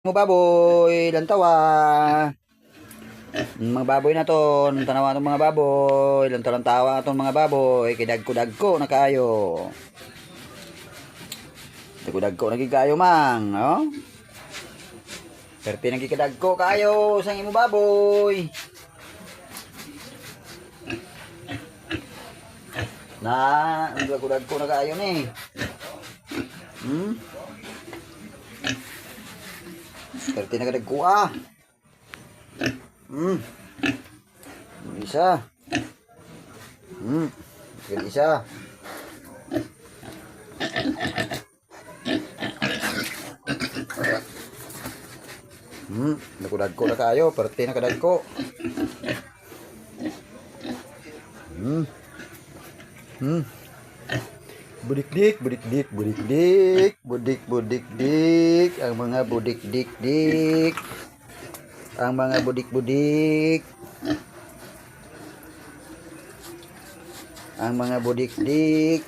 Mga baboy, lantawa. Mga baboy na to, tanawa ng mga baboy, lantawa itong mga baboy, kidagko-dagko na kayo. Dagko-dagko na kayo mang, no? Pero pinagkikadagko kayo sa imo baboy. Na, ang dagko-dagko na kayo ni. Pero pinagkadagko ah. Isa. Isa. Nagkudagko na kayo, parte na kadagko. Budik-dik, budik-dik, budik-dik, budik-budik-dik, ang mga budik-dik-dik, ang mga budik-budik, ang mga budik-dik.